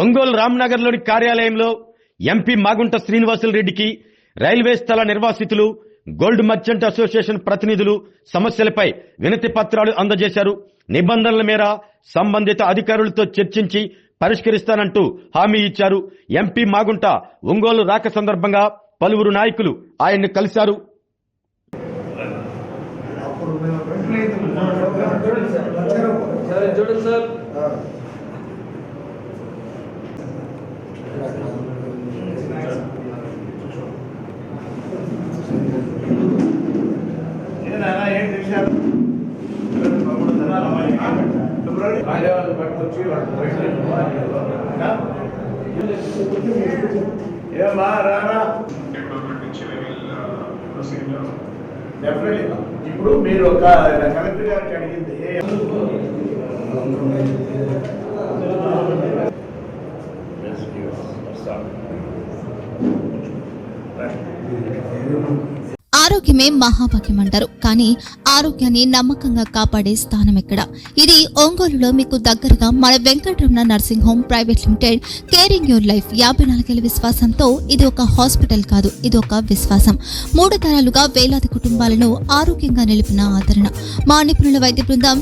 ఒంగోలు రామ్నగర్లోని కార్యాలయంలో MP Magunta శ్రీనివాసులరెడ్డికి railway స్థల నిర్వాసితులు, గోల్డ్ మర్చెంట్ అసోసియేషన్ ప్రతినిధులు సమస్యలపై వినతి పత్రాలు అందజేశారు. నిబంధనల మేర సంబంధిత అధికారులతో చర్చించి పరిష్కరిస్తానంటూ హామీ ఇచ్చారు. ఎంపీ మాగుంట ఒంగోలు రాక సందర్భంగా పలువురు నాయకులు ఆయన్ని కలిశారు. ఇప్పుడు మీరు ఒక కలెక్టర్ గారికి అడిగింది ఆరోగ్యమే మహాభాగ్యం అంటారు. కానీ ఆరోగ్యాన్ని నమ్మకంగా కాపాడే స్థానం ఎక్కడ? ఇది ఒంగోలులో మీకు దగ్గరగా మన Venkataramana nursing home private limited. Caring your life 54 ఏళ్ల విశ్వాసంతో ఇది ఒక హాస్పిటల్ కాదు, ఇది ఒక విశ్వాసం. 3 తరాలుగా వేలాది కుటుంబాలను ఆరోగ్యంగా నిలిపిన ఆదరణ. మా నిపుణుల వైద్య బృందం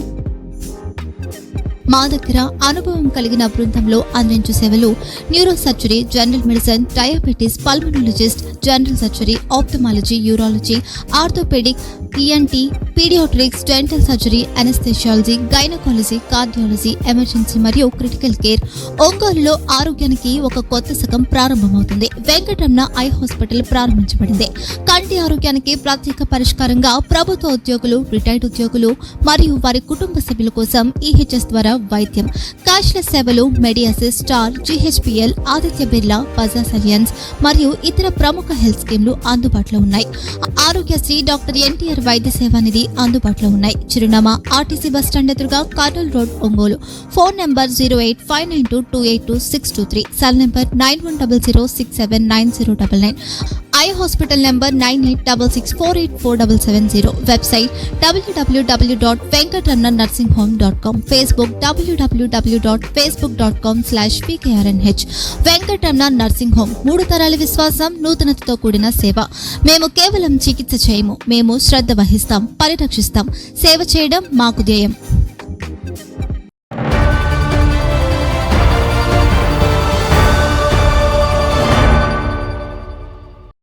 మా దగ్గర అనుభవం కలిగిన బృందంలో అందించే సేవలు neuro surgery, general medicine, diabetes, pulmonologist, general surgery, ophthalmology, urology, orthopaedic, ENT, paediatrics, dental surgery, anaesthesiology, gynaecology, cardiology, emergency మరియు క్రిటికల్ కేర్. ఒంగోలులో ఆరోగ్యానికి ఒక కొత్త శకం ప్రారంభమవుతుంది. వెంకటరమణ ఐ హాస్పిటల్ ప్రారంభించబడింది. కంటి ఆరోగ్యానికి ప్రత్యేక పరిష్కారంగా ప్రభుత్వ ఉద్యోగులు, రిటైర్డ్ ఉద్యోగులు మరియు వారి కుటుంబ సభ్యుల కోసం EHS ద్వారా వైద్యం, క్యాష్లెస్ సేవలు, Medi Assist, Star, GHPL, Aditya Birla, Bajaj Allianz మరియు ఇతర ప్రముఖ హెల్త్ స్కీమ్లు అందుబాటులో ఉన్నాయి. ఆరోగ్యశ్రీ, డాక్టర్ NTR వైద్య సేవా నిధి అందుబాటులో ఉన్నాయి. చిరునామా RTC బస్టాండ్ ఎదురుగా, Kurnool road, Ongole. Phone number 08592282623, cell number 9100679099, eye hospital number 9866484770, website www.venkatramanarsinghome.com, Facebook www.facebook.com/VKRNH. Venkataramana nursing home, 3 తరాల విశ్వాసం, నూతనతతో కూడిన సేవ. మేము కేవలం చికిత్స చేయము, మేము శ్రద్ధ వహిస్తాం, పరిరక్షిస్తాం. సేవ చేయడం మాకు ధ్యేయం.